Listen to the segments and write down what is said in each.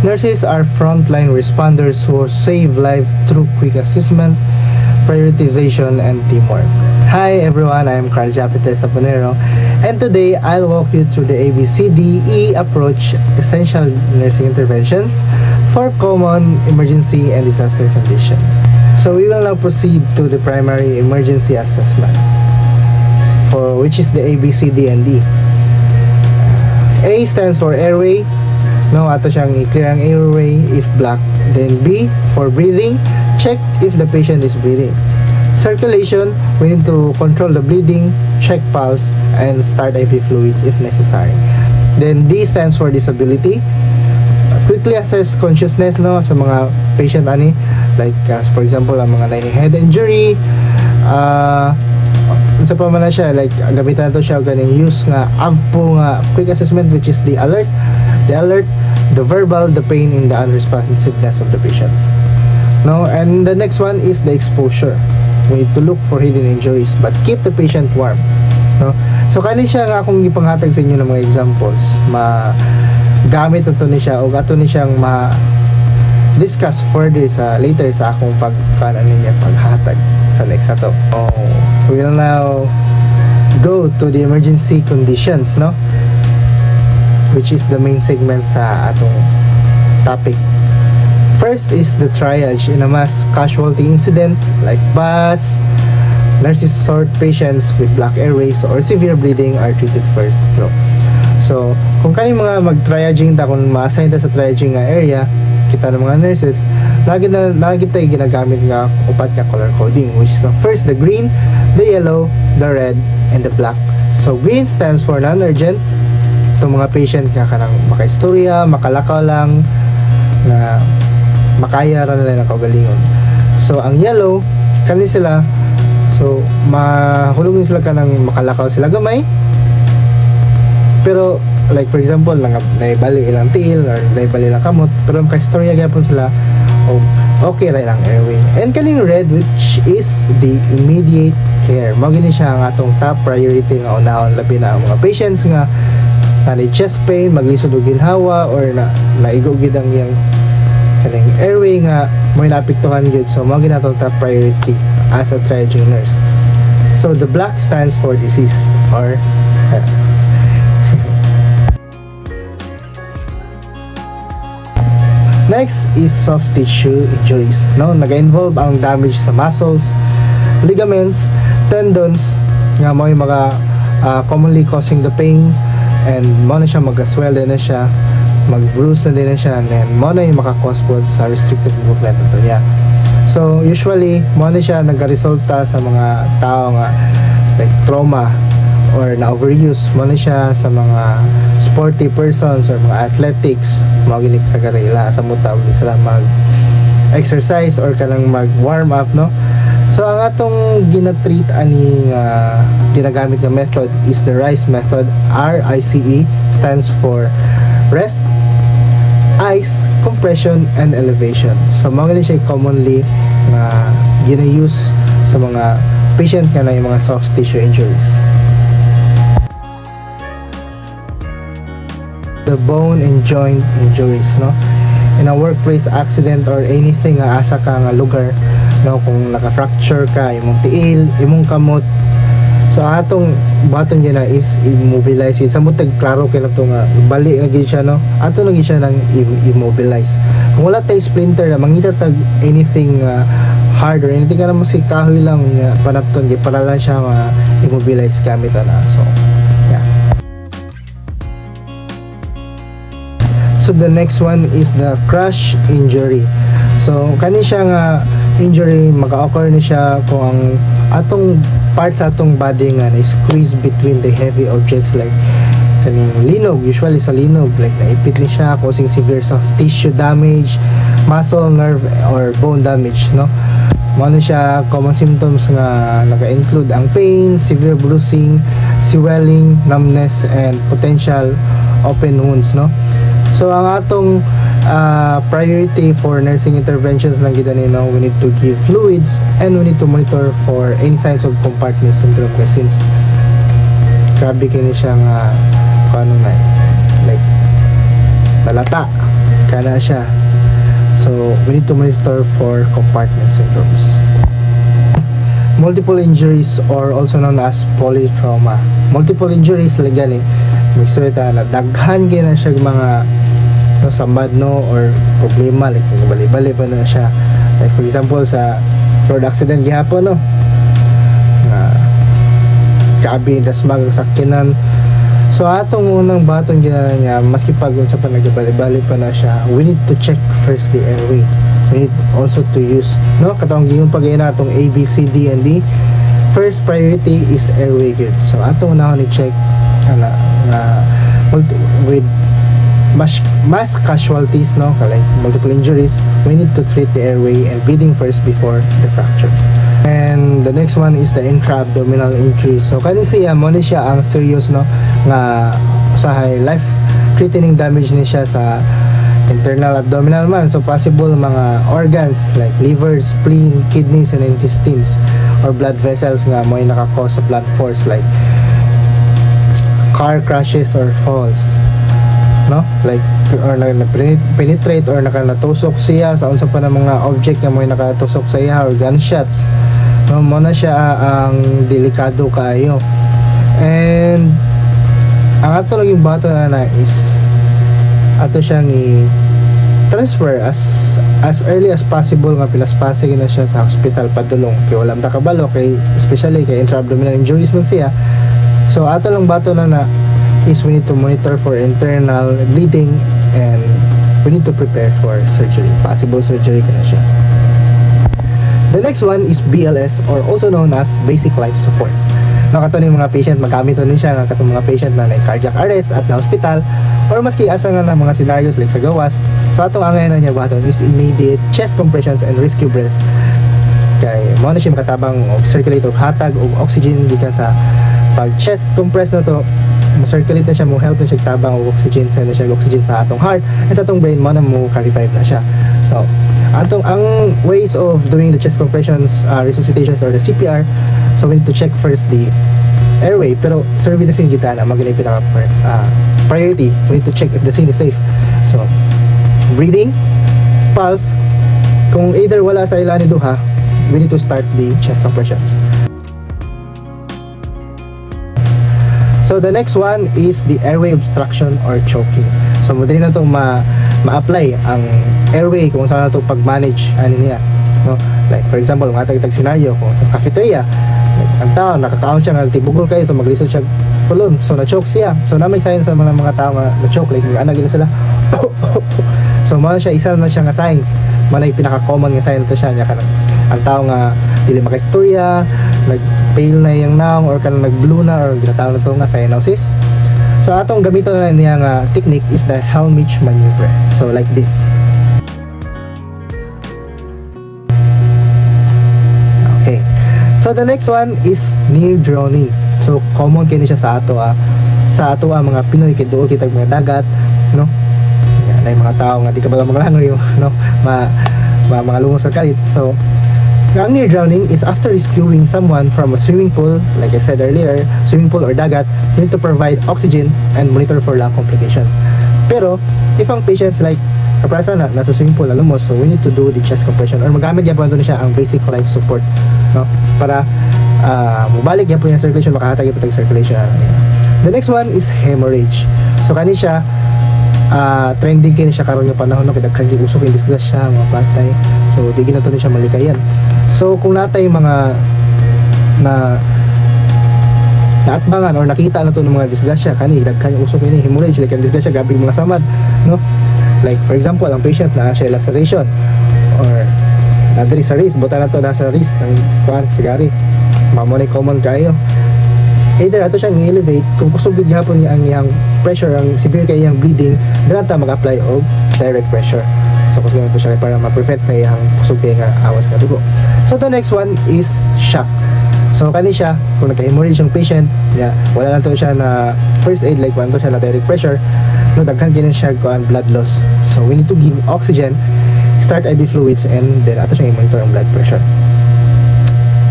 Nurses are frontline responders who save life through quick assessment, prioritization, and teamwork. Hi everyone, I am Carl Japete Saponero, and today I'll walk you through the ABCDE approach essential nursing interventions for common emergency and disaster conditions. So we will now proceed to the primary emergency assessment, for which is the ABCD and E. A stands for airway. No, ato siyang i-clear ang airway if blocked. Then B for breathing. Check if the patient is breathing. Circulation, we need to control the bleeding, check pulse, and start IV fluids if necessary. Then D stands for disability. Quickly assess consciousness, no, sa mga patient ani, like for example ang mga head injury, sa pa man na siya, like gamitan to siya ganing use nga AVPO nga quick assessment, which is the alert, the verbal, the pain, and the unresponsiveness of the patient. No, and the next one is the exposure. We need to look for hidden injuries but keep the patient warm. No, so kani siya nga akong ipanghatag sa inyo ng mga examples, gamit ito ni siya o ato ni siyang discuss further sa later sa akong paghatag sa next ato. We will now go to the emergency conditions, no, which is the main segment sa atong topic. First is the triage in a mass casualty incident like bus. Nurses sort patients with blocked airways or severe bleeding are treated first. So kung kani mga mag-triaging ta, kung ma-assign ta sa triaging area, kita ng mga nurses, lagi tayo ginagamit nga upat nga color coding, which is first the green, the yellow, the red, and the black. So green stands for non-urgent. Itong mga patient nga kanang makaistorya, makalakaw lang, na makaya ra nila ng kaugalingon. So ang yellow, kani sila, so mahulog sila kanang makalakaw sila gamay, pero like for example naibali ilang tiil or naibali ilang kamot, pero makaistorya gyapon sila o okay ra ilang airway. And kaning red, which is the immediate care, mao gini siya ang atong top priority nga unahon, labi na ang mga patients nga nanay chest pain, maglisod og ginhawa, or naigo gid ang iyang kaning airway nga may naapektuhan gid. So mao gini atong top priority as a triaging nurse. So the black stands for disease or Next is soft tissue injuries. No, naga-involve ang damage sa muscles, ligaments, tendons nga mo yung mga commonly causing the pain, and mo na siya mag-swell na siya, mag-bruise na din na siya, and then mo na yung maka-cause po sa restricted movement ito niya. So usually mo na siya nagka-resulta sa mga tao nga like trauma or na overuse, mo na siya sa mga sporty persons or mga athletics, maginik sa karela sa mutawag sila mag exercise or kanang mag warm up, no. So ang atong ginatreat ani ginagamit nga method is the RICE method. RICE stands for rest, ice, compression, and elevation. So mga siya commonly na gina-use sa mga patient nga na yung mga soft tissue injuries. The bone and joint injuries, no, in a workplace accident or anything nga asa ka nga lugar, no, kung naka-fracture ka imong tiil, imong kamot, so atong baton niya na is immobilize it. Sa mutag klaro kay nato nga bali na gid siya, no, ato na gid siya nang immobilize. Kung wala tay splinter na mangita tag anything hard or anything ka na si kahoy lang panapton kay para lang siya immobilize gamit ana. So yeah. So the next one is the crush injury. So kani siya nga injury maka-occur ni siya kung ang atong parts sa atong body nga na-squeeze between the heavy objects like kaning linog, usually sa linog, like naipit ni siya, causing severe soft tissue damage, muscle, nerve, or bone damage, no. Mo na siya common symptoms nga naka-include ang pain, severe bruising, swelling, numbness, and potential open wounds, no. So ang atong priority for nursing interventions lang gid ani, no, we need to give fluids and we need to monitor for any signs of compartment syndrome since grabe kini siya nga paano na like nalata kana siya. So we need to monitor for compartment syndromes. Multiple injuries, or also known as polytrauma. Multiple injuries like gani, make sure na daghan gyud na siya mga no, sambad no, or problema like bali-bali pa na siya. Like for example sa road accident gihapon no, grabe dasmag ang sakyanan. So atong unang baton ginana niya, maski pag unsa pa nagbali-bali pa na siya, we need to check first the airway. We need also to use no katong gingon pag atong A, B, C, D, and D. First priority is airway good. So atong unahon ni check ana na with mass casualties no, like multiple injuries, we need to treat the airway and bleeding first before the fractures. And the next one is the intra-abdominal injury. So kani siya mo ni siya ang serious no nga usahay life threatening damage ni siya sa internal abdominal man. So possible mga organs like liver, spleen, kidneys, and intestines, or blood vessels nga mo naka-cause sa blood force like car crashes or falls no, like or penetrate or natusok siya sa unsa pa na mga object nga mo nakatusok sa iya, or gunshots no, mo na siya ang delikado kaayo. And ang ato laging bato na is ato siyang i-transfer as early as possible nga pilaspasig na siya sa hospital padulong kay wala ta kabalo kay especially kay intra-abdominal injuries man siya. So ato lang bato na is we need to monitor for internal bleeding, and we need to prepare for surgery, possible surgery kana siya. The next one is BLS, or also known as basic life support. Nakato ni mga patient magamit ni siya nga katong mga patient na cardiac arrest at na hospital, or maski asa nga na mga scenarios like sa gawas. So atong angay na niya baton is immediate chest compressions and rescue breath. Kay mo na siya makatabang og circulator hatag og oxygen gikan sa pag chest compress na to, ma-circulate na siya, mo help na siya tabang og oxygen, send na siya oxygen sa atong heart and sa atong brain mo na mo revive na siya. So ang ways of doing the chest compressions, resuscitations, or the CPR, so we need to check first the airway, pero survey na sin kita na magalay pinaka priority. We need to check if the scene is safe. So breathing, pulse, kung either wala sa ila ni duha, we need to start the chest compressions. So the next one is the airway obstruction or choking. So madali na itong ma-apply ang airway kung saan na ito pag-manage ano niya, no? Like for example, mga tag-tag scenario kung sa cafeteria, like, ang tao nakakaon siya nga tibugol kayo, so maglisod siya pulon, so na-choke siya. So na may sign sa mga tao nga na-choke, like ana gila sila so mo siya, isa na siya nga signs, manay pinaka-common nga sign to siya niya kanang ang tao nga dili makaistorya, nag-pale na yung naong, or kanang nag-blue na, or ginatawag na ito nga cyanosis. So atong gamiton na niya nga technique is the Helmich maneuver. So like this. Okay. So the next one is near drowning. So common kini siya sa ato mga Pinoy kay duol kitag mga dagat, no? Yan, mga tao nga di ka bala maglangoy, no? Mga lumos sa kalit. So ang near drowning is after rescuing someone from a swimming pool, like I said earlier, swimming pool or dagat, you need to provide oxygen and monitor for lung complications. Pero, if ang patients like kaprasa na nasa swimming pool na lumos, so we need to do the chest compression, or magamit yapon doon siya ang basic life support, no? Para mubalik yapon yung circulation, makahatag yapon yung circulation. The next one is hemorrhage. So kani siya, trending kini siya karon nga panahon, no? Kaya kanjing usok yung disgrasya, mga patay. So di ginato siya malikayan. So kung natay mga naatbangan or nakita na to ng mga disgrasya kani daghan yung usok ini hemorrhage, like ang disgrasya gabi mga samad, no? Like for example, ang patient na siya laceration or nadiri sa wrist, buta na to nasa wrist ng kuan sigari, mamonay common kayo. Either ato siyang i-elevate kung kusog gid gihapon niya ang iyang pressure, ang severe kay iyang bleeding, dili ta mag-apply og direct pressure. So kusog na to siya para ma-prevent na iyang kusog kay nga awas nga dugo. So the next one is shock. So kani siya, kung nagka-hemorrhage yung patient, wala lang to siya na first aid, like wala to siya na direct pressure, no, daghan kini siya ko ang blood loss. So we need to give oxygen, start IV fluids, and then ato siya i-monitor ang blood pressure.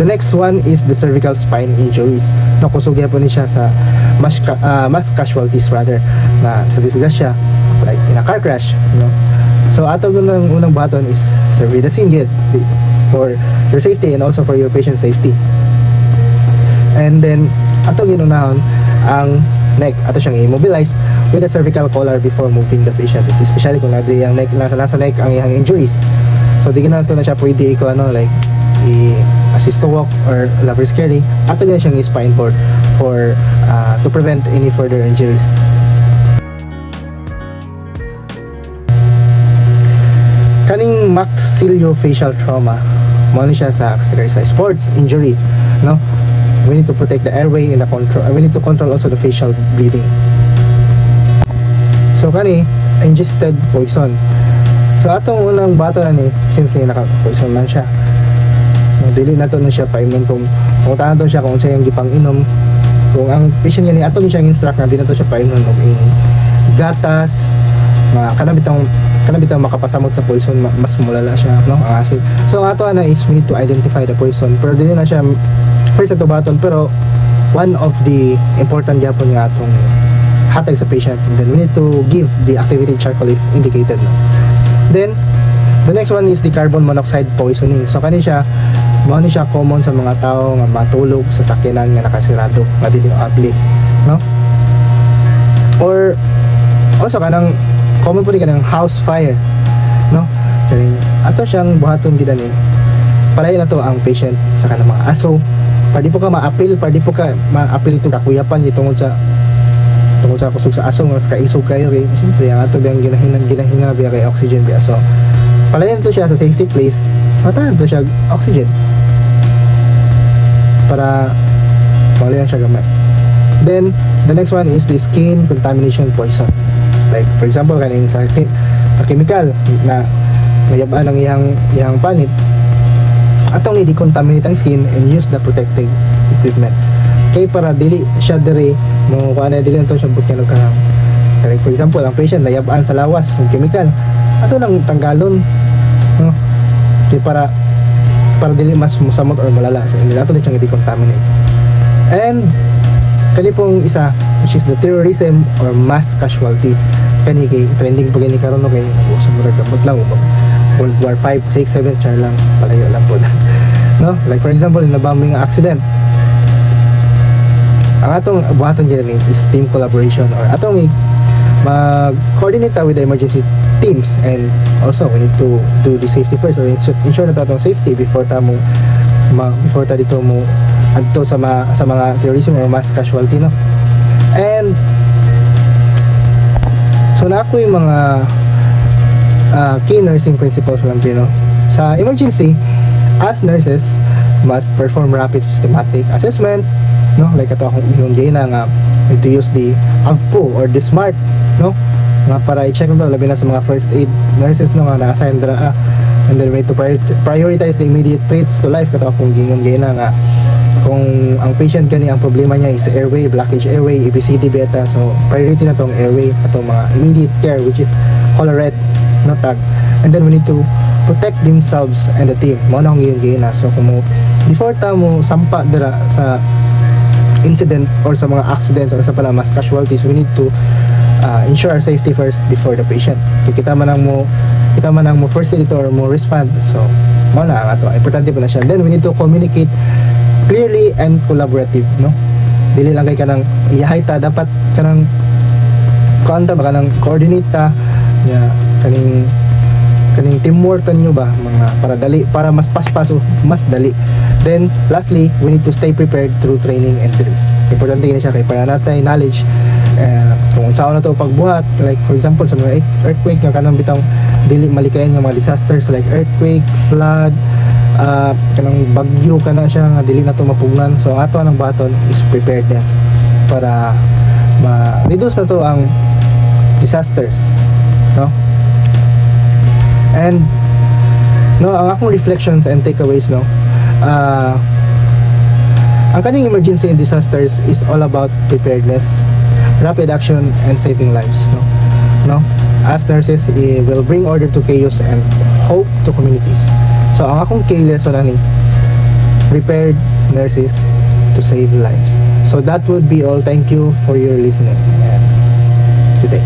The next one is the cervical spine injuries. No, kusog po ni siya sa mass casualties rather, na sa disgrasya, like in a car crash, no? So ato unang button is survey the scene gate for your safety and also for your patient safety. And then ato ginunahon ang neck, ato siyang immobilize with a cervical collar before moving the patient, especially kung nadri ang neck, nasa neck ang iyang injuries. So di ginato na siya pwede like i-assist to walk or reverse carry. Ato gina siyang spine board for to prevent any further injuries. Kaning maxillofacial trauma mo ni siya sa sports injury, no? We need to protect the airway and we need to control also the facial bleeding. So kani ingested poison. So atong unang bato na ni, since naka-poison man siya, dili na to na siya painom kung tahan to siya kung sa yung gipang inom. Kung ang patient niya ni atong siyang instruct na di na to siya painom og ini gatas, kanabitang makapasamot sa poison, mas mulala siya, no, ang acid. So ang ato na is we need to identify the poison, pero dili na siya first ato baton, pero one of the important gyapon nga atong hatag sa patient. And then we need to give the activated charcoal if indicated, no. Then the next one is the carbon monoxide poisoning. So kani siya common sa mga tao nga matulog sa sakyanan nga nakasirado, nga dili ugly, no? Or also kanang common po kanang house fire, no? Kani ato siyang buhaton gid ani. Palayo na to ang patient sa kanang mga aso. Pwede po ka ma-appeal ito kakuyapan tungod sa kusog sa aso nga kaisog kayo kay siyempre ang ato biyang ginahinga biya kay oxygen biya. So palayan to siya sa safety place, so tahan to siya oxygen para palayan siya gamay. Then the next one is the skin contamination poison. Like for example kaning sa chemical na nayabaan ang iyang panit, atong i-decontaminate ang skin and use the protective equipment kay para dili siya diri mo kuan dili na to siya butyan og kahang. Like for example ang patient nayabaan sa lawas ng chemical, ato nang tanggalon, no? Kay para dili mas musamot or malala, so nila ato na siyang i-decontaminate. And kani pong isa, which is the terrorism or mass casualty, kani kay trending pag ni karon no, kay usab ra gamot lang World War 5, 6, 7 char lang, palayo lang po. No? Like for example, in a bombing accident, ang atong buhaton dyan is team collaboration, or atong mag-coordinate with the emergency teams, and also we need to do the safety first, or ensure na atong safety before ta dito mo adto sa mga terrorism or mass casualty, no? And so na ako yung mga key nursing principles lang din, no? Sa emergency, as nurses must perform rapid systematic assessment, no? Like ato akong yung na nga need to use the AVPO or the SMART, no? Nga para i-check na to, labi na sa mga first aid nurses, no, nga na-assign dra, and then we need to prioritize the immediate threats to life. Kato akong yung na nga kung ang patient gani ang problema niya is airway, blockage airway, ABCD beta, so priority na tong airway, atong mga immediate care, which is color red, no, tag. And then we need to protect themselves and the team. Mo na akong yung na. So kung before ta mo sampa dira sa incident or sa mga accidents or sa pala mass casualties, we need to ensure our safety first before the patient. Kaya kita man ang mo first aid or mo respond. So mo na ang ato, importante pa na siya. Then we need to communicate clearly and collaborative, no? Dili lang kay kanang iyahay ta, dapat kanang kanta ba kanang coordinate ta ya, kaning teamwork ta ninyo ba, mga para mas paspas o mas dali. Then lastly, we need to stay prepared through training and drills. Importante gini siya kay para natay knowledge kung saan na to pagbuhat, like for example sa mga earthquake nga kanang bitang dili malikayan nga mga disasters like earthquake, flood, kanang bagyo kana siya nga dili na to mapugnan. So ato ang baton is preparedness para ma-reduce na to ang disasters, no? And no, ang akong reflections and takeaways, no, ang kaning emergency and disasters is all about preparedness, rapid action, and saving lives, no? As nurses, it will bring order to chaos and hope to communities. So ang akong key lesson ani, prepared nurses to save lives. So that would be all. Thank you for your listening. And good day.